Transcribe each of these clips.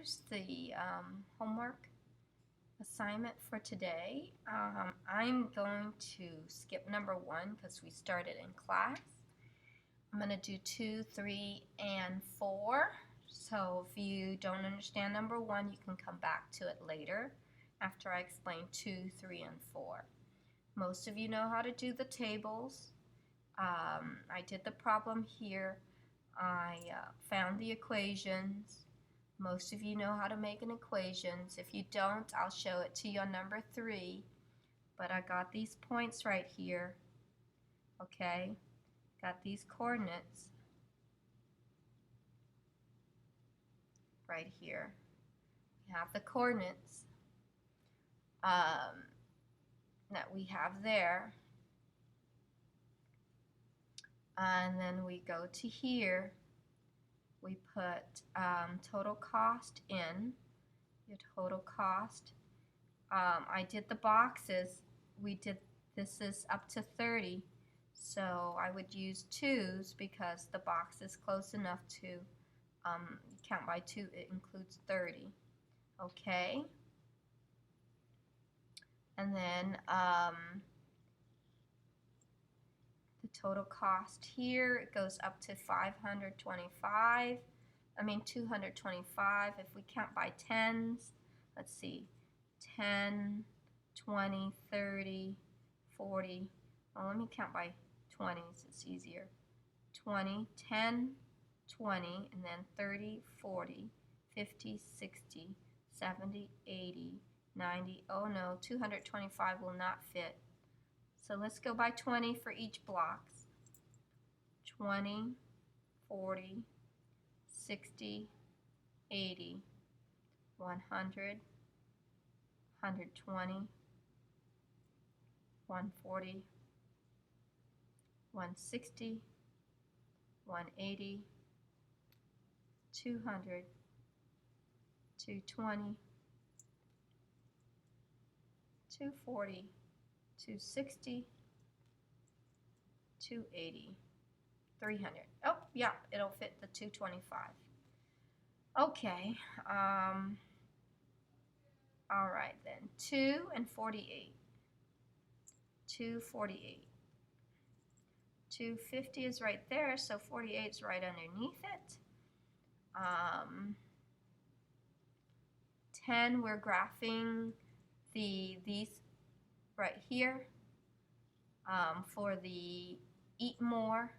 here's the homework assignment for today. I'm going to skip number 1 because we started in class. I'm going to do 2, 3, and 4. So if you don't understand number 1, you can come back to it later after I explain 2, 3, and 4. Most of you know how to do the tables. I did the problem here. I found the equations. Most of you know how to make an equations. If you don't, I'll show it to you on number 3. But I got these points right here. Okay? Got these coordinates right here. We have the coordinates that we have there. And then we go to here. We put total cost in, your total cost. I did the boxes. This is up to 30, so I would use 2's because the box is close enough to count by 2. It includes 30. Okay? And then the total cost here, it goes up to 225 if we count by tens. Let's see, 10, 20, 30, 40. Well, let me count by 20s, it's easier. 20, 10, 20, and then 30, 40, 50, 60, 70, 80, 90. Oh no, 225 will not fit. So let's go by 20 for each blocks. 20, 40, 60, 80, 100, 120, 140, 160, 180, 200, 220, 240, 260, 280, 300. Oh, yeah, it'll fit the 225. Okay, all right then, 2 and 48. 248. 250 is right there, so 48 is right underneath it. 10, we're graphing these right here for the eat more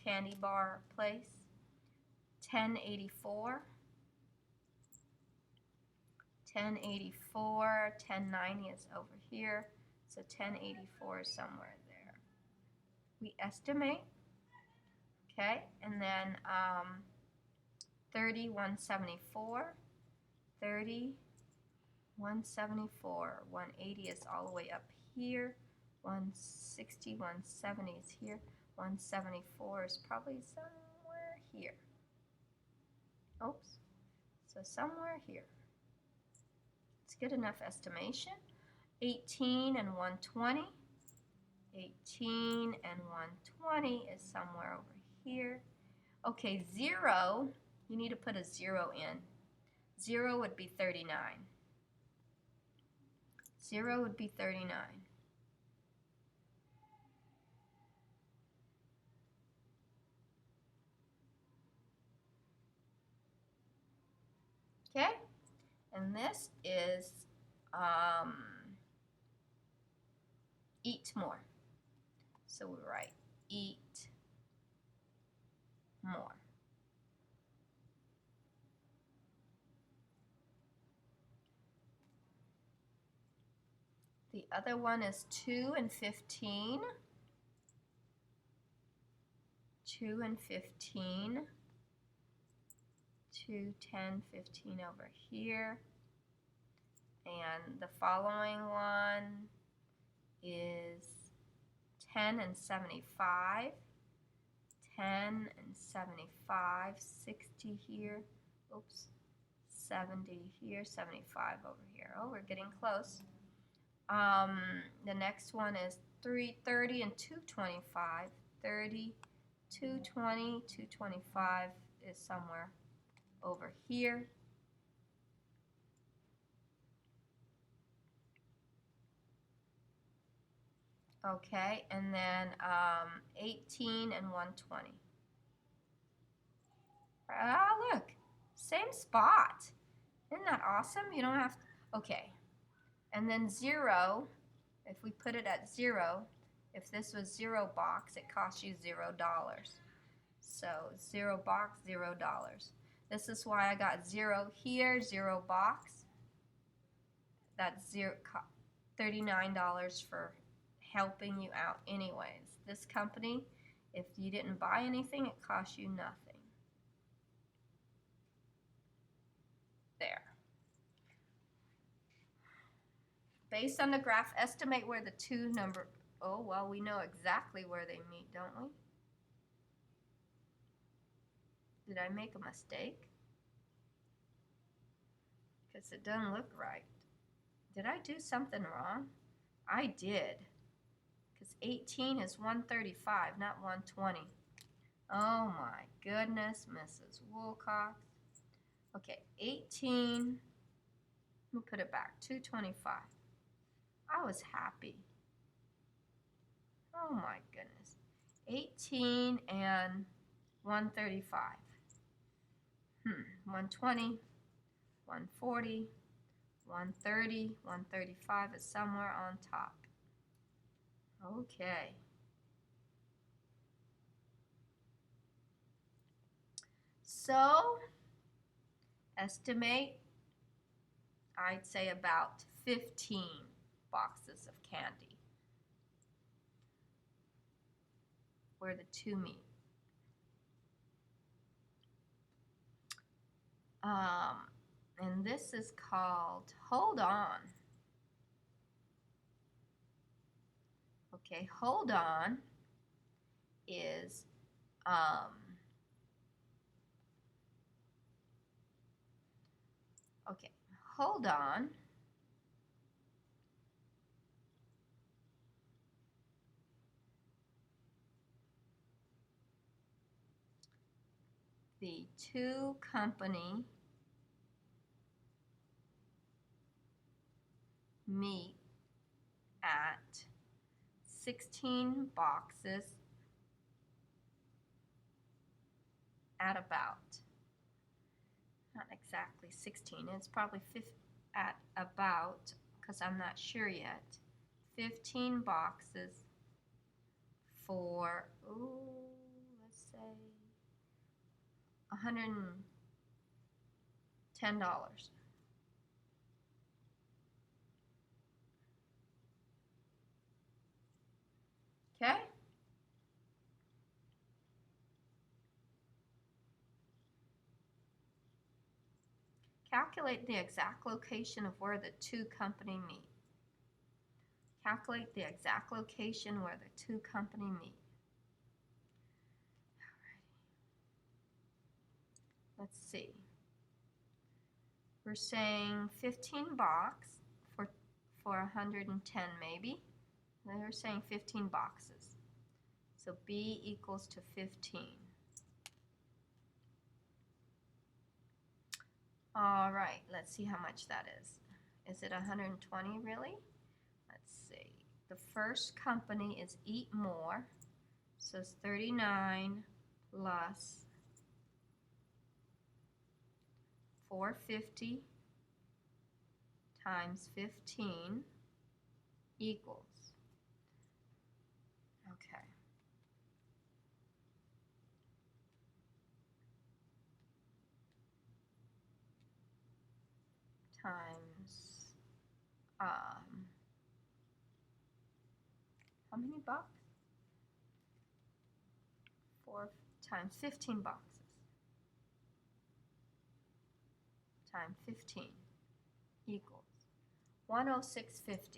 candy bar place. 1084, 1084, 1090 is over here, so 1084 is somewhere there. We estimate, okay, and then 30, 174, 30, 174, 180 is all the way up here, 160, 170 is here, 174 is probably somewhere here. Oops, so somewhere here. It's good enough estimation. 18 and 120. 18 and 120 is somewhere over here. Okay, 0, you need to put a 0 in. 0 would be 39. 0 would be 39. Okay, and this is eat more. So we write eat more. The other one is 2 and 15. 2 and 15. 2, 10, 15 over here. And the following one is 10 and 75. 10 and 75, 60 here. Oops. 70 here, 75 over here. Oh, we're getting close. The next one is 330 and 225. 30, 220, 225 is somewhere over here. Okay, and then 18 and 120. Ah, look, same spot. Isn't that awesome? You don't have to, okay. And then 0, if we put it at 0, if this was 0 box, it costs you $0. So 0 box, $0. This is why I got 0 here, 0 box. That's $39 for helping you out anyways. This company, if you didn't buy anything, it costs you nothing. There. Based on the graph, estimate where the two number, oh, well, we know exactly where they meet, don't we? Did I make a mistake? Because it doesn't look right. Did I do something wrong? I did. Because 18 is 135, not 120. Oh my goodness, Mrs. Woolcock. Okay, 18. Let me put it back. 225. I was happy. Oh my goodness. 18 and 135. 120, 140, 130, 135 is somewhere on top. Okay. So, estimate, I'd say about 15 boxes of candy where the two meet. And this is called Hold On. Okay, Hold On is okay, Hold On the two company meet at 16 boxes at about, not exactly 16, it's probably at about, because I'm not sure yet, 15 boxes for, let's say $110. Okay? Calculate the exact location of where the two company meet. Calculate the exact location where the two company meet. Alrighty. Let's see. We're saying 15 box for 110 maybe. They're saying 15 boxes. So B equals to 15. All right, let's see how much that is. Is it 120 really? Let's see. The first company is Eat More. So it's 39 plus 450 times 15 equals. Okay. Times, how many bucks? 4 times 15 boxes. Times 15 equals 106.50. Let's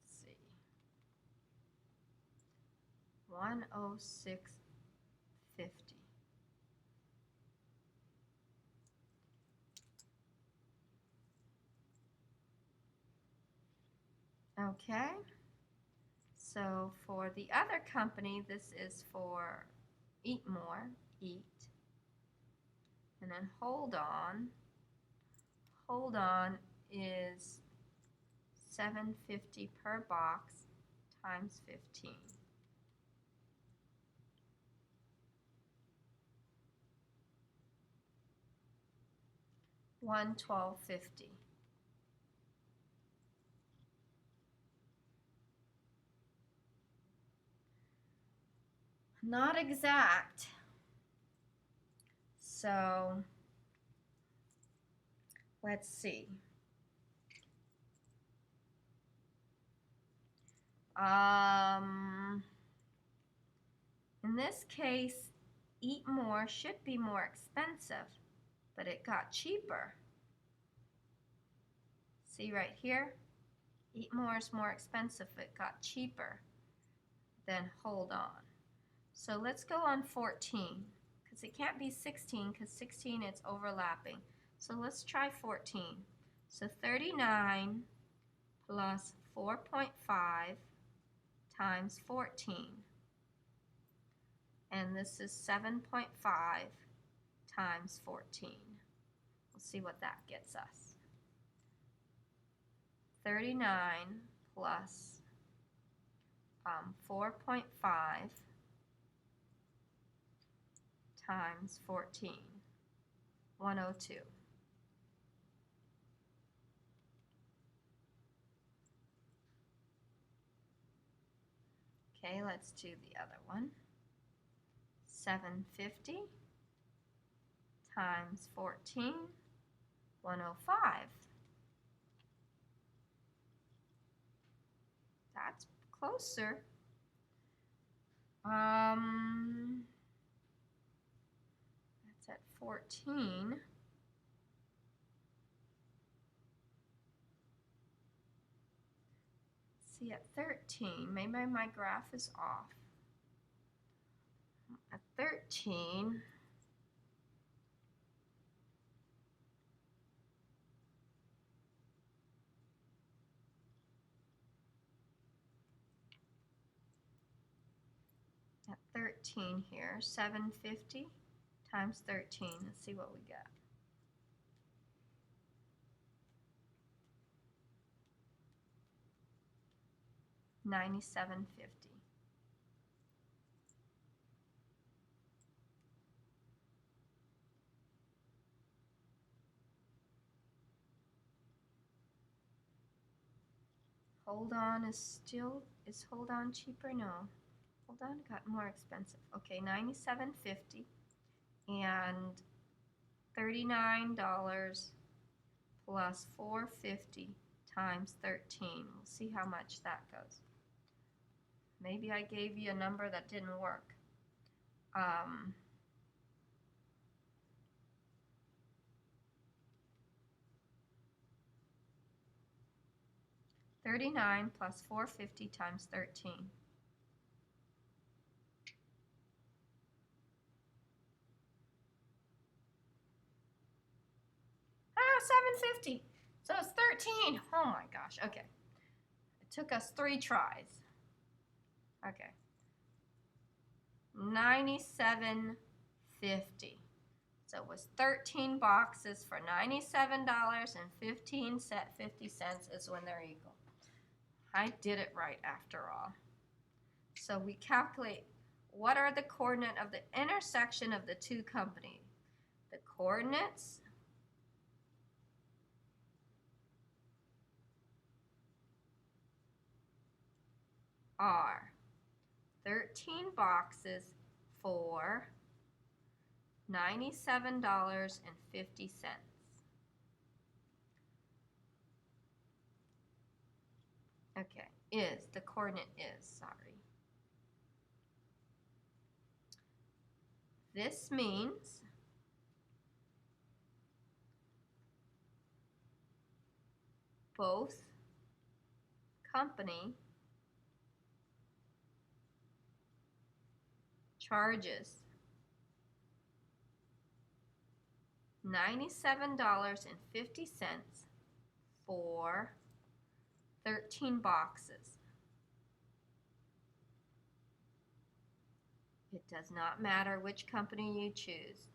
see. 106.50. Okay. So for the other company, this is for Eat More, Eat. And then hold on is $7.50 per box times 15. $112.50. Not exact. So let's see. In this case, Eat More should be more expensive, but it got cheaper. See right here? Eat More is more expensive, it got cheaper than Hold On. So let's go on 14, because it can't be 16, because 16 it's overlapping. So let's try 14. So 39 plus 4.5 times 14. And this is 7.5 times 14. We'll see what that gets us. 39 plus 4.5 times 14, 102. Okay, let's do the other one. 750 times 14, 105. That's closer. That's at 14. See, at 13, maybe my graph is off. At 13, here, 750 times 13. Let's see what we get. $97.50. Hold On is Hold On cheaper? No. Hold On got more expensive. Okay, $97.50 and $39 plus $4.50 times 13. We'll see how much that goes. Maybe I gave you a number that didn't work. 39 plus 450 times 13. Ah, 750. So it's 13. Oh my gosh. Okay. It took us 3 tries. Okay. $97.50. So it was 13 boxes for $97.50 is when they're equal. I did it right after all. So we calculate what are the coordinates of the intersection of the two companies. The coordinates are 13 boxes for $97.50. Okay, the coordinate is, sorry. This means both company charges $97.50 for 13 boxes. It does not matter which company you choose.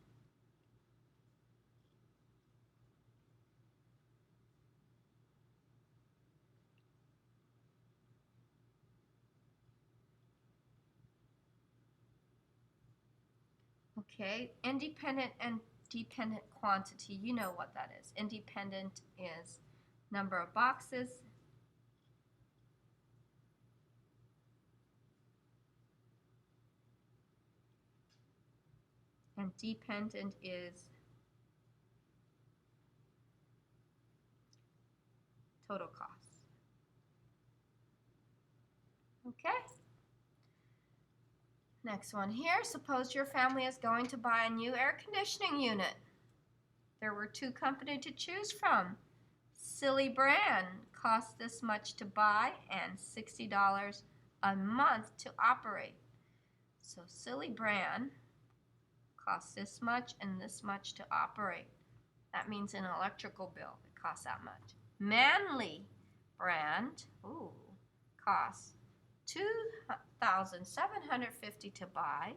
Okay, independent and dependent quantity, you know what that is. Independent is number of boxes. And dependent is total cost. Okay? Next one here. Suppose your family is going to buy a new air conditioning unit. There were two companies to choose from. Silly brand cost this much to buy and $60 a month to operate. So Silly brand costs this much and this much to operate. That means an electrical bill, it costs that much. Manly brand, costs $2,750 to buy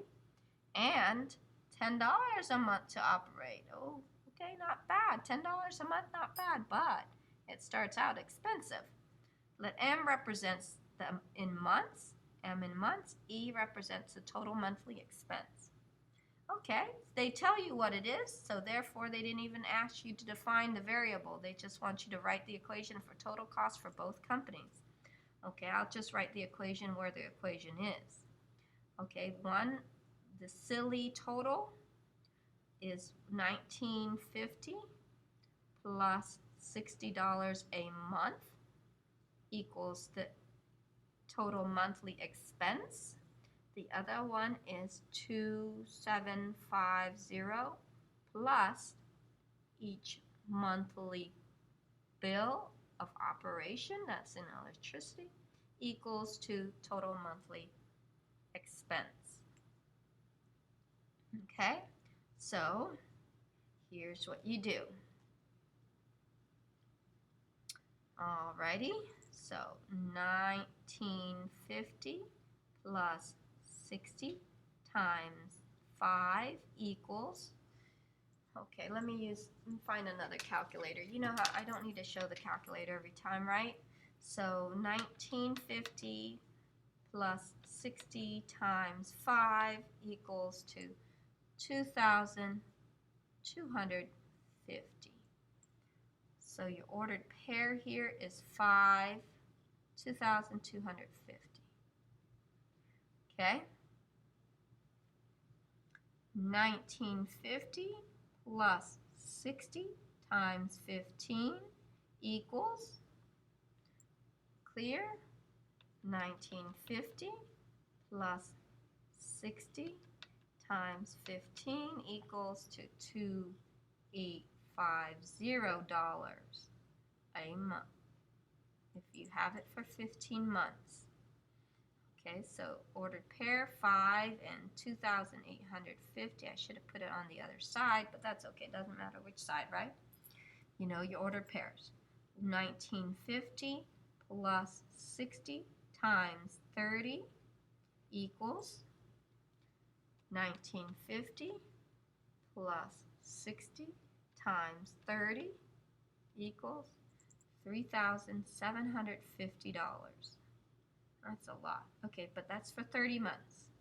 and $10 a month to operate. Oh, okay, not bad. $10 a month, not bad, but it starts out expensive. Let M represents them in months, M in months, E represents the total monthly expense. Okay, they tell you what it is, so therefore they didn't even ask you to define the variable. They just want you to write the equation for total cost for both companies. Okay, I'll just write the equation where the equation is. Okay, the Silly total is $19.50 plus $60 a month equals the total monthly expense. The other one is $2,750 plus each monthly bill of operation, that's in electricity, equals to total monthly expense. Okay, so here's what you do. Alrighty, so $19.50 plus 60 times 5 equals, okay, let me find another calculator. You know how I don't need to show the calculator every time, right? So $19.50 plus 60 times 5 equals to $2,250. So your ordered pair here is 5, 2,250. Okay? 1950 plus 60 times 15 equals, clear? 1950 plus 60 times 15 equals to $2,850 a month if you have it for 15 months. Okay, so ordered pair 5 and 2,850. I should have put it on the other side, but that's okay. It doesn't matter which side, right? You know your ordered pairs. 1950 plus 60 times 30 equals 1950 plus 60 times 30 equals $3,750. That's a lot. Okay, but that's for 30 months.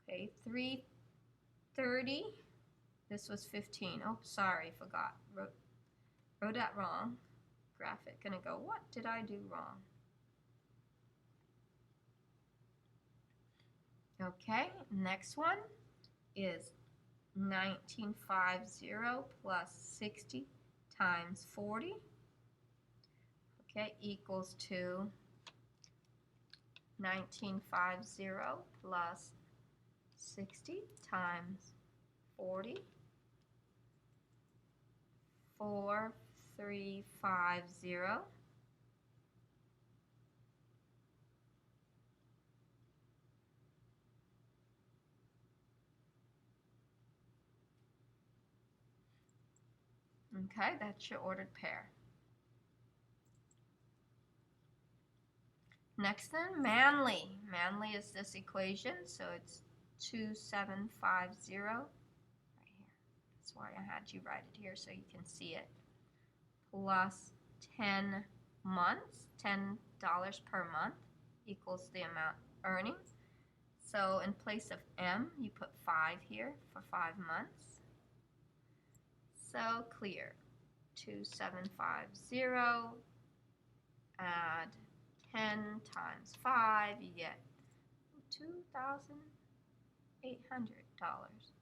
Okay, 330. This was 15. Oh, sorry, forgot. Wrote that wrong. Graphic gonna go, what did I do wrong? Okay, next one is 1950 plus 60 times 40. Okay, equals to 1950 plus 60 times 40, 4,350. Okay, that's your ordered pair. Next then, Manly. Manly is this equation, so it's 2750 right here. That's why I had you write it here so you can see it. Plus 10 months, $10 per month equals the amount earning, So in place of M, you put 5 here for 5 months. So clear. 2750, add 10 times 5, you get $2,800.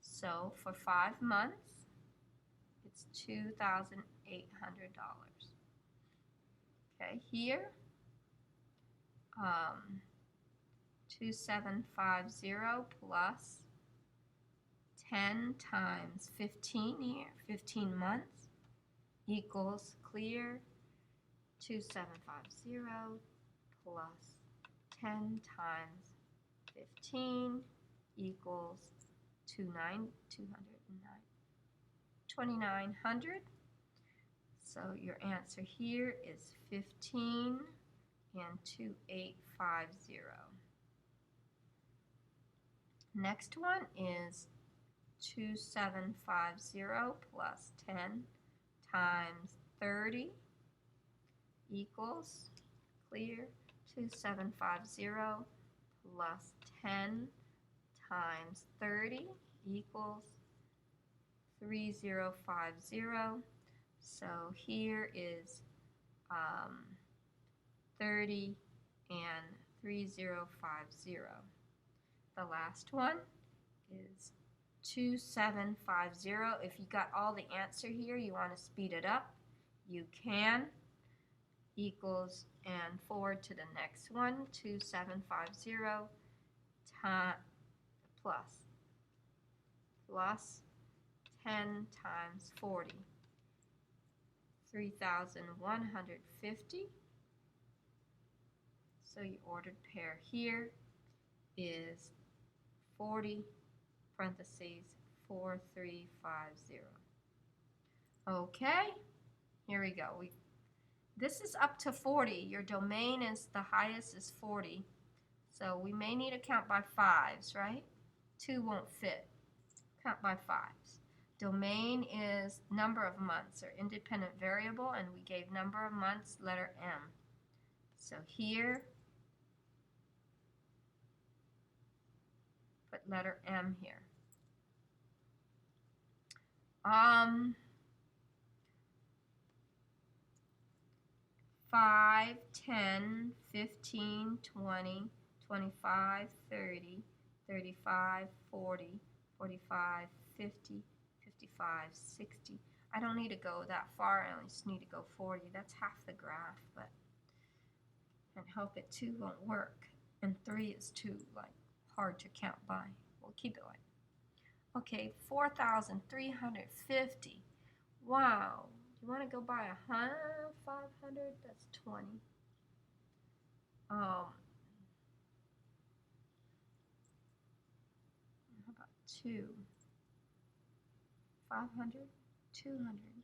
So for 5 months, it's $2,800. Okay, here, 2750 plus 10 times 15 here, 15 months, equals clear 2750 plus 10 times 15 equals 2,900. So your answer here is 15 and 2850. Next one is 2750 plus 10 times 30 equals, clear, 2750 plus 10 times 30 equals 3050. So here is 30 and 3050. The last one is 2750. If you got all the answer here, you want to speed it up, you can. Equals, and forward to the next one, 2750 plus 10 times 40, 3,150. So your ordered pair here is 40 parentheses 4350. Okay, here we go. This is up to 40. Your domain is the highest is 40. So we may need to count by 5s, right? 2 won't fit. Count by 5s. Domain is number of months or independent variable, and we gave number of months letter M. So here, put letter M here. 5, 10, 15, 20, 25, 30, 35, 40, 45, 50, 55, 60. I don't need to go that far, I only just need to go 40. That's half the graph, but I can't help it, 2 won't work. And 3 is too hard to count by. We'll keep it like. Okay, 4,350. Wow. You want to go by 100, 500? That's 20. How about 2? 500, 200,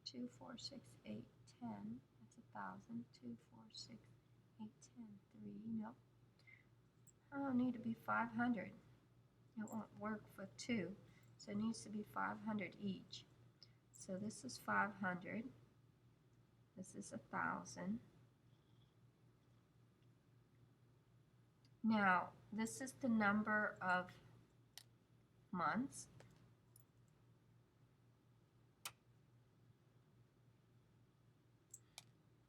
2, 4, 6, 8, 10. That's 1,000. 2, 4, 6, 8, 10, 3. Nope. I don't need to be 500. It won't work for 2. So it needs to be 500 each. So this is 500. This is 1,000. Now, this is the number of months.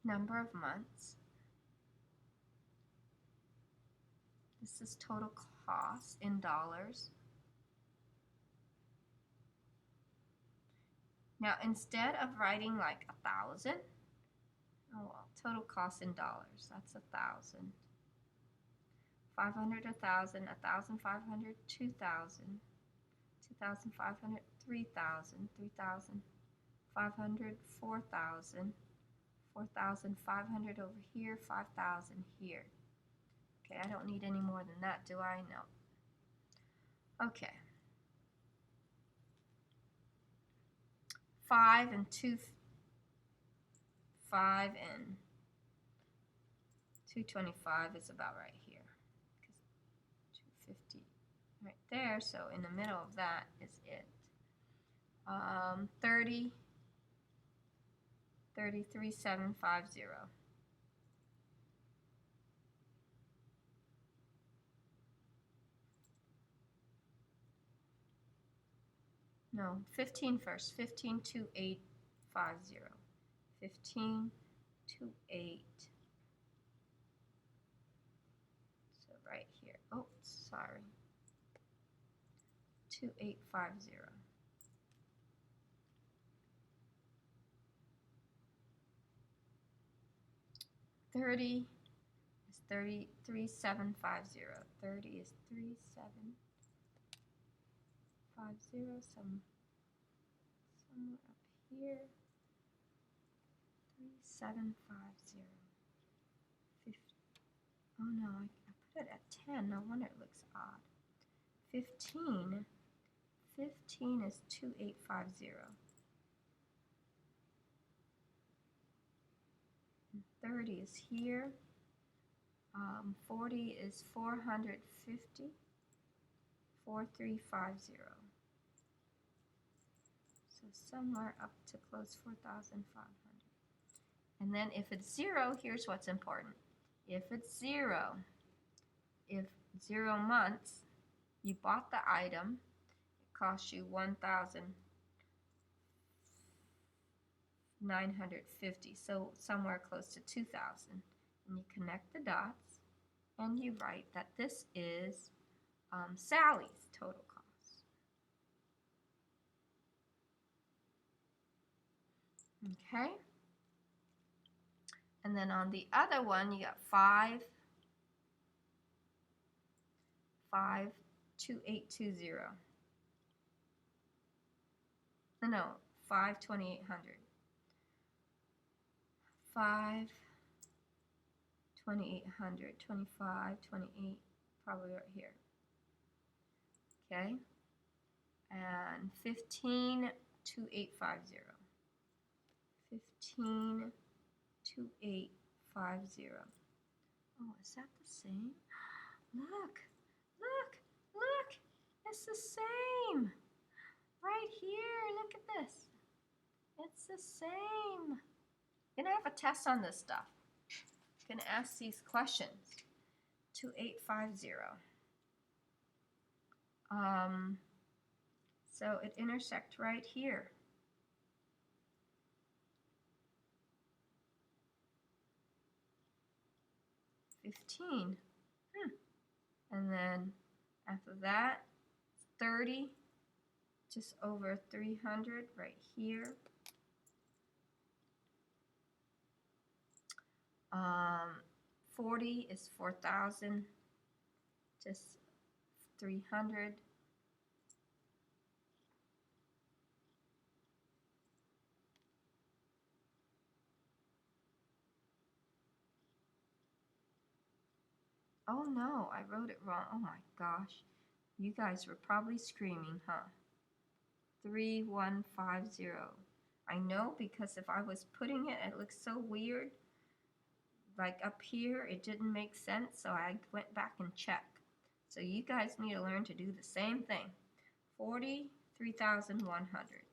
Number of months. This is total cost in dollars. Now, instead of writing like 1,000, oh well, total cost in dollars, that's 1,000. 500, 1,000, 1,500, 2,000, 2,500, 3,000, 3,500, 4,000, 4,500 over here, 5,000 here. Okay, I don't need any more than that, do I? No. Okay. 5 and 225 is about right here. 250 right there, so in the middle of that is it. 30, 33,750. No, 15 first. 152850. 1528. So right here. Oh, sorry. 2850. 30 is 3750. 30 is 3750. Somewhere up here. 3750. Oh no, I put it at 10. No wonder it looks odd. 15. 15 is 2850. 30 is here. 40 is 450. 4350. So somewhere up to close 4,500. And then if it's 0, here's what's important. If it's 0, if 0 months, you bought the item, it costs you 1,950, so somewhere close to 2,000. And you connect the dots, and you write that this is Sally's total cost. Okay? And then on the other one, you got 52820. No, 5,2800. 5,2800, 25, 28, probably right here. Okay? And 15,2850. 15,2850. Oh, is that the same? Look, look, look. It's the same. Right here, look at this. It's the same. You're gonna have a test on this stuff. You're gonna ask these questions. 2850. So it intersects right here. $15. And then after that, 30, just over 300 right here. 40 is 4,000, just 300. Oh no, I wrote it wrong. Oh my gosh. You guys were probably screaming, huh? 3150. I know, because if I was putting it, it looks so weird. Like up here, it didn't make sense, so I went back and checked. So you guys need to learn to do the same thing. 43,100.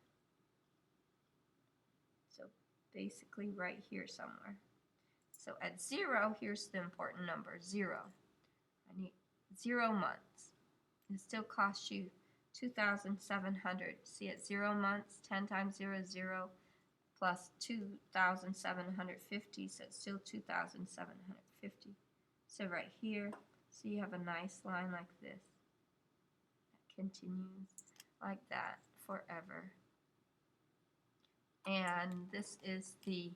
So basically right here somewhere. So at 0, here's the important number, 0. I need 0 months. It still costs you 2,700. See, at 0 months, 10 times 0 is 0, plus 2,750, so it's still 2,750. So right here, so you have a nice line like this that continues like that forever. And this is the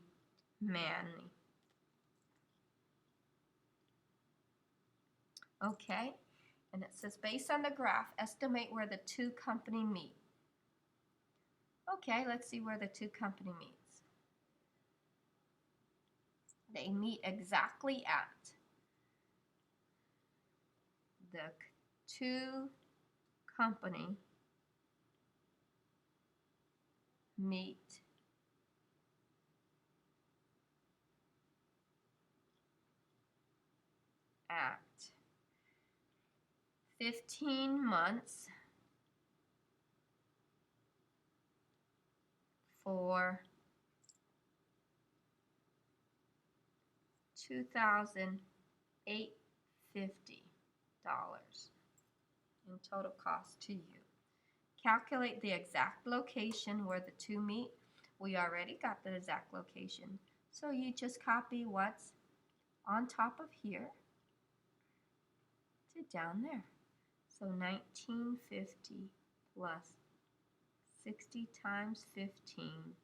Manly. Okay, and it says, based on the graph, estimate where the two company meet. Okay, let's see where the two company meets. They meet exactly at the two company meet at 15 months for $2,850 in total cost to you. calculate the exact location where the two meet. We already got the exact location. So you just copy what's on top of here to down there. So 1950 plus 60 times 15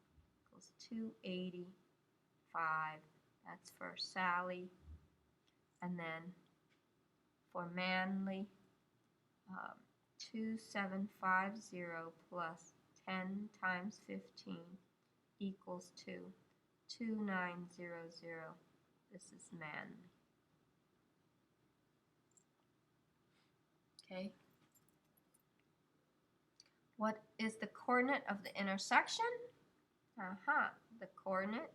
equals 285. That's for Sally. And then for Manly, 2750 plus 10 times 15 equals 2900. This is Manly. Okay. What is the coordinate of the intersection? The coordinate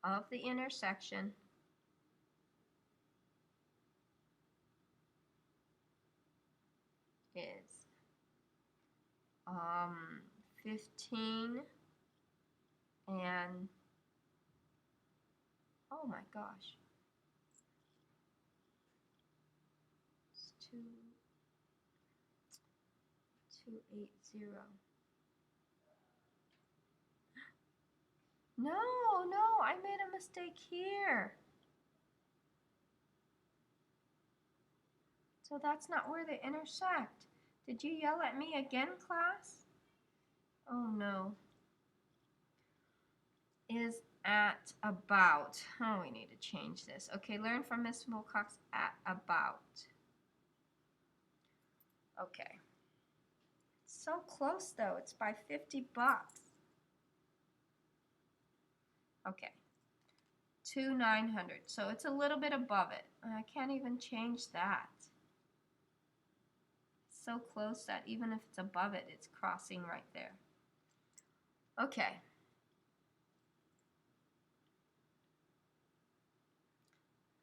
of the intersection is 15 and oh my gosh, it's 280. No, I made a mistake here. So that's not where they intersect. Did you yell at me again, class? Oh no. Is at about. Oh, we need to change this. Okay, learn from Miss Wilcox at about. Okay. So close though. It's by 50 bucks. Okay. 2,900. So it's a little bit above it. I can't even change that. It's so close that even if it's above it, it's crossing right there. Okay.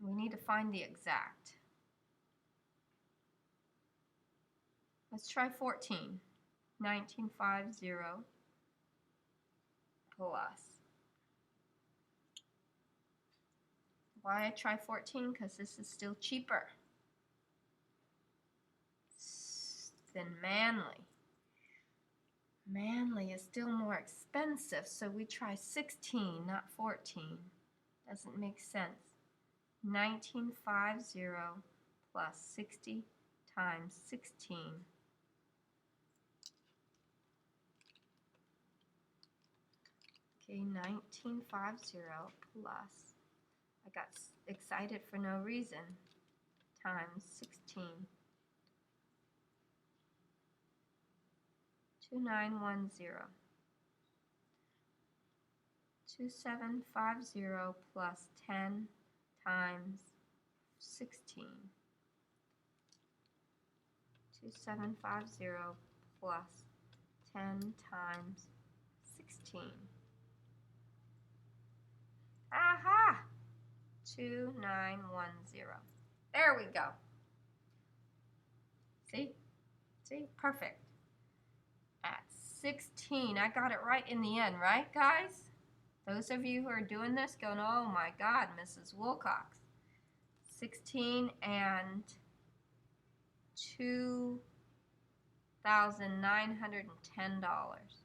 We need to find the exact. Let's try 14. 1950 plus. Why I try 14? Because this is still cheaper than Manly. Manly is still more expensive, so we try 16, not 14. Doesn't make sense. 1950 plus 60 times 16. Okay, 1950 plus, I got excited for no reason, times 16. 2910. 2750 plus 10 times 16. 2750 plus 10 times 16. Aha! 2910. There we go. See? Perfect. At 16. I got it right in the end, right, guys? Those of you who are doing this going, oh my God, Mrs. Wilcox. 16 and $2,910.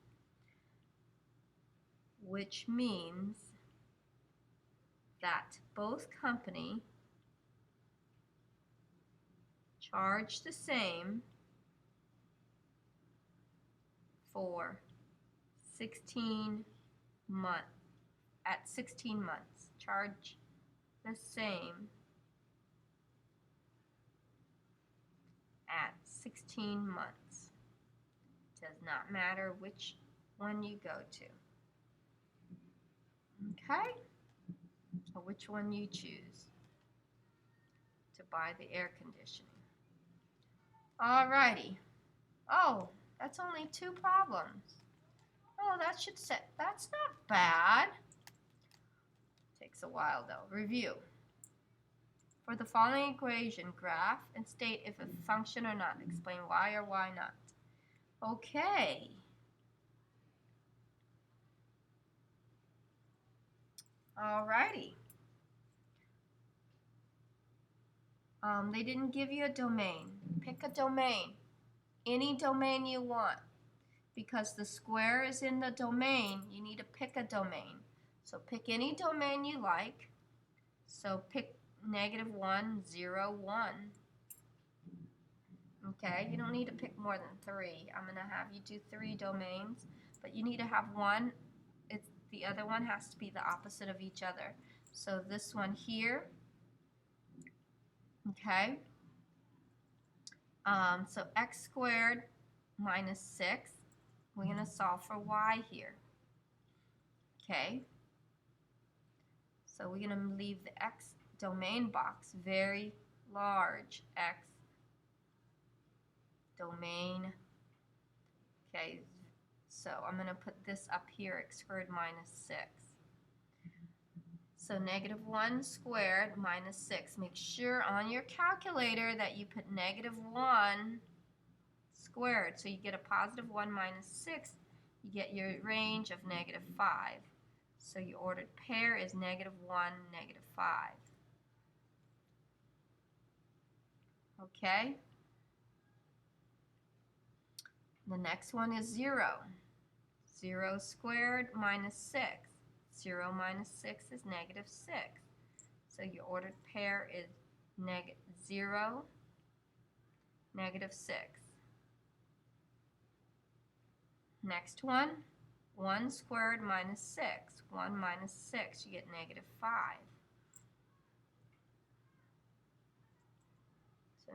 Which means that both company charge the same for 16 months. At 16 months, charge the same at 16 months. Does not matter which one you go to. Okay? So which one you choose to buy the air conditioning. Alrighty. Oh, that's only 2 problems. Oh, that should set. That's not bad. Takes a while though. Review. For the following equation, graph and state if a function or not. Explain why or why not. Okay. Alrighty. They didn't give you a domain. Pick a domain, any domain you want. Because the square is in the domain, you need to pick a domain. So pick any domain you like. So pick -1, 0, 1. Okay, you don't need to pick more than 3. I'm going to have you do 3 domains, but you need to have one. The other one has to be the opposite of each other. So this one here, okay, so x squared minus 6, we're going to solve for y here, okay, so we're going to leave the x domain box very large, x domain, okay, so I'm going to put this up here, x squared minus 6. So -1 squared minus 6. Make sure on your calculator that you put -1 squared. So you get a +1 minus 6. You get your range of -5. So your ordered pair is -1, -5. Okay? The next one is 0. 0 squared minus 6. 0 minus 6 is -6. So your ordered pair is 0, -6. Next one, 1 squared minus 6. 1 minus 6, you get -5. So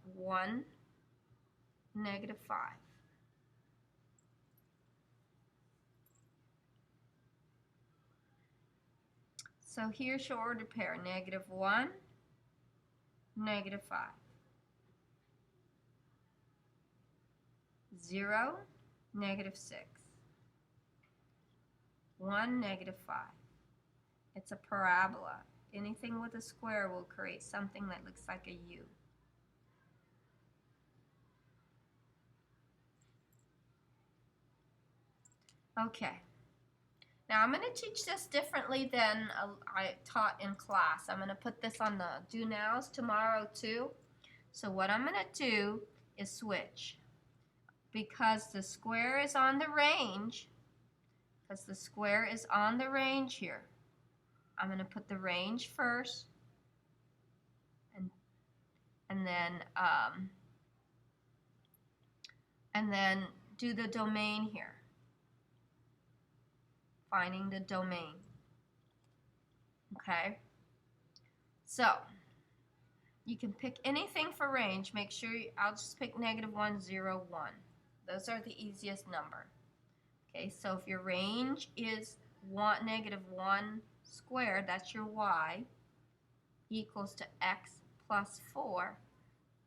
1, -5. So here's your ordered pair, -1, -5. 0, -6. 1, -5. It's a parabola. Anything with a square will create something that looks like a U. Okay. Now I'm going to teach this differently than I taught in class. I'm going to put this on the do nows tomorrow too. So what I'm going to do is switch. Because the square is on the range, here, I'm going to put the range first and then do the domain here. Finding the domain. Okay? So, you can pick anything for range. Make sure I'll just pick -1, 0, 1. Those are the easiest number. Okay, so if your range is -1 squared, that's your y, equals to x plus 4.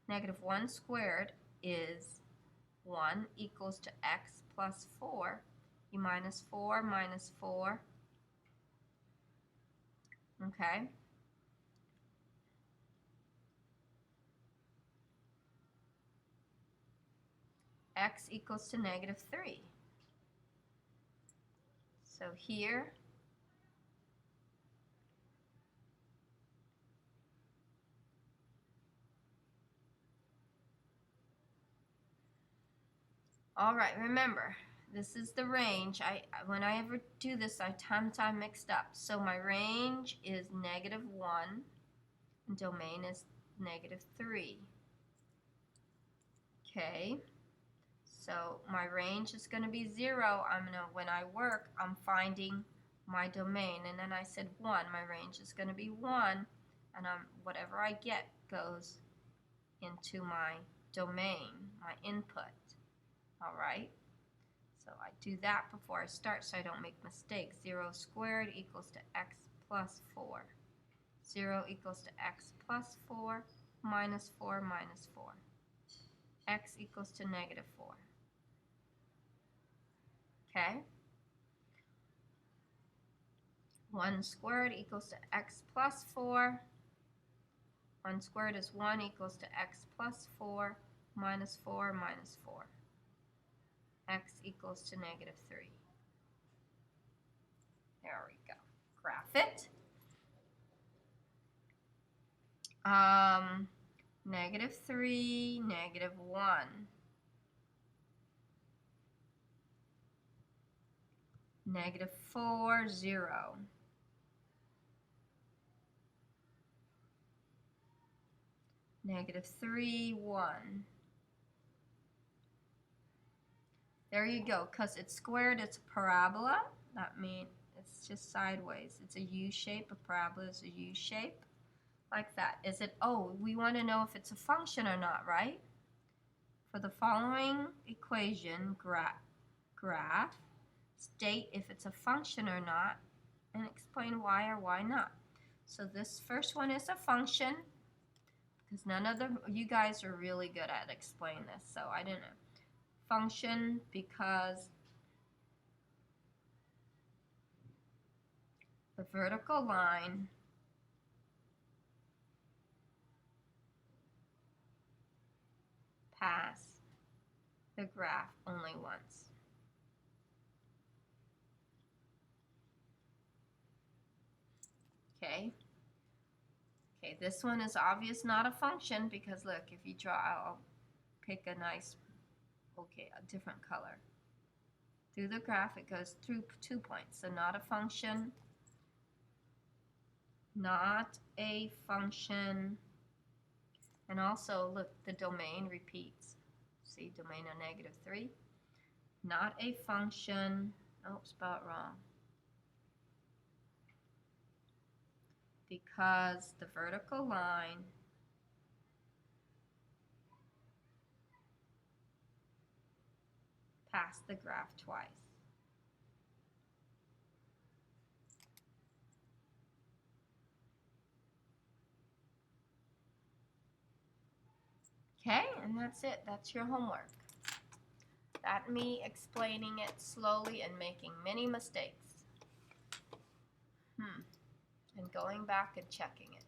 -1 squared is 1 equals to x plus 4. You minus 4 minus 4. Okay. X equals to -3. So here, all right, remember, this is the range. When I ever do this, I time mixed up. So my range is -1, and domain is -3. Okay, so my range is going to be 0. When I work, I'm finding my domain, and then I said 1. My range is going to be 1, and whatever I get goes into my domain, my input. All right. So I do that before I start so I don't make mistakes. 0 squared equals to x plus 4. 0 equals to x plus 4 minus 4 minus 4. X equals to -4. Okay? 1 squared equals to x plus 4. 1 squared is 1 equals to x plus 4 minus 4 minus 4. X equals to -3. There we go. Graph it. -3, -1. -4, 0. -3, 1. There you go. Because it's squared, it's a parabola. That means it's just sideways. It's a U shape. A parabola is a U shape. Like that. Is it, oh, we want to know if it's a function or not, right? For the following equation, graph, state if it's a function or not, and explain why or why not. So this first one is a function, because none of you guys are really good at explaining this, so I didn't know. Function because the vertical line pass the graph only once. Okay. Okay, this one is obvious not a function because look, if you draw, I'll pick a nice, okay, a different color. Through the graph, it goes through 2 points, so not a function, not a function, and also look, the domain repeats. See, domain of -3, not a function, oh, spelled wrong, because the vertical line passed the graph twice. Okay, and that's it. That's your homework. That me explaining it slowly and making many mistakes. And going back and checking it.